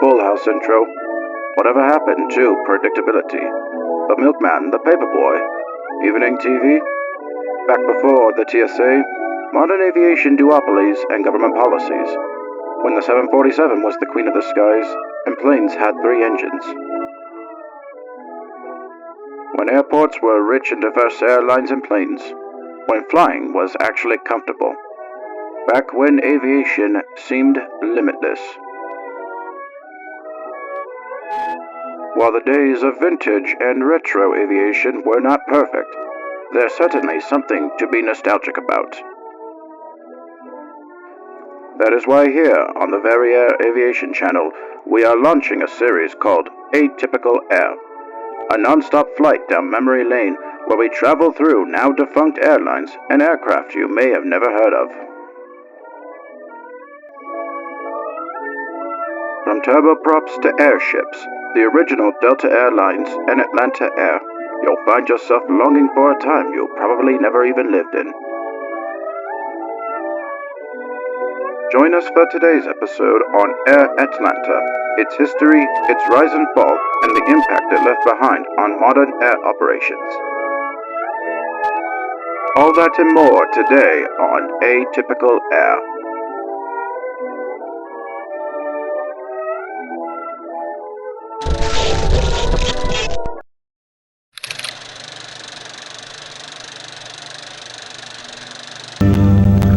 Full House intro. Whatever happened to predictability? The Milkman, the Paperboy, evening TV? Back before the TSA, modern aviation duopolies and government policies. When the 747 was the queen of the skies, and planes had 3 engines. When airports were rich and diverse airlines and planes. When flying was actually comfortable. Back when aviation seemed limitless. While the days of vintage and retro aviation were not perfect, there's certainly something to be nostalgic about. That is why here on the Very Air Aviation channel, we are launching a series called Atypical Air, a non-stop flight down memory lane where we travel through now defunct airlines and aircraft you may have never heard of. From turboprops to airships, the original Delta Airlines and Atlanta Air, you'll find yourself longing for a time you probably never even lived in. Join us for today's episode on Air Atlanta, its history, its rise and fall, and the impact it left behind on modern air operations. All that and more today on Atypical Air.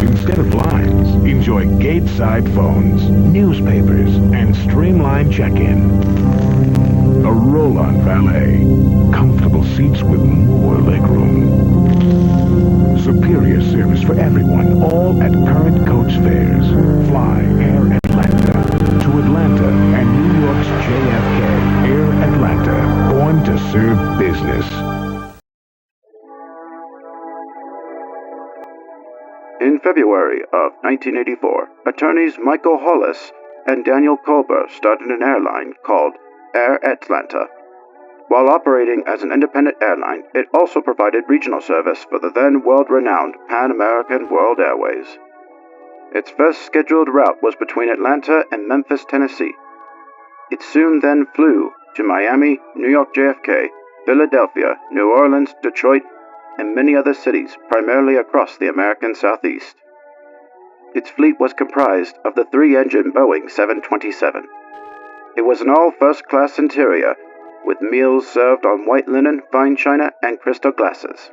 Instead of lines, enjoy gate-side phones, newspapers, and streamlined check-in. A roll-on valet, comfortable seats with more legroom. Superior service for everyone, all at current coach fares. Fly Air Atlanta to Atlanta and New York's JFK. Air Atlanta, born to serve business. In February of 1984, attorneys Michael Hollis and Daniel Colbert started an airline called Air Atlanta. While operating as an independent airline, it also provided regional service for the then world-renowned Pan American World Airways. Its first scheduled route was between Atlanta and Memphis, Tennessee. It soon then flew to Miami, New York JFK, Philadelphia, New Orleans, Detroit, and many other cities, primarily across the American Southeast. Its fleet was comprised of the 3-engine Boeing 727. It was an all first-class interior, with meals served on white linen, fine china, and crystal glasses.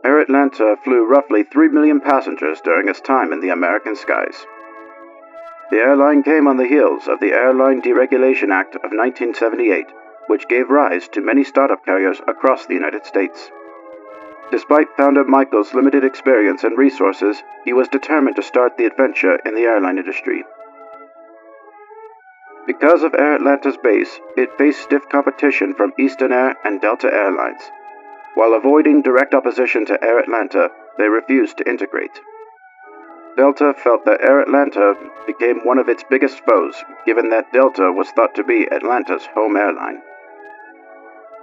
Air Atlanta flew roughly 3 million passengers during its time in the American skies. The airline came on the heels of the Airline Deregulation Act of 1978, which gave rise to many startup carriers across the United States. Despite founder Michael's limited experience and resources, he was determined to start the adventure in the airline industry. Because of Air Atlanta's base, it faced stiff competition from Eastern Air and Delta Airlines. While avoiding direct opposition to Air Atlanta, they refused to integrate. Delta felt that Air Atlanta became one of its biggest foes, given that Delta was thought to be Atlanta's home airline.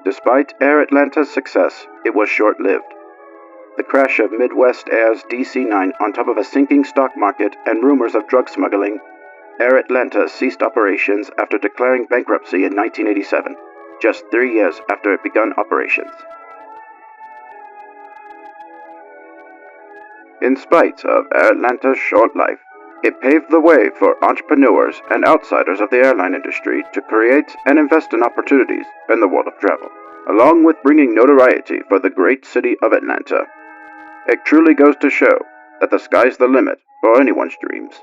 Despite Air Atlanta's success, it was short-lived. The crash of Midwest Air's DC-9 on top of a sinking stock market and rumors of drug smuggling, Air Atlanta ceased operations after declaring bankruptcy in 1987, just 3 years after it begun operations. In spite of Air Atlanta's short life, it paved the way for entrepreneurs and outsiders of the airline industry to create and invest in opportunities in the world of travel, along with bringing notoriety for the great city of Atlanta. It truly goes to show that the sky's the limit for anyone's dreams.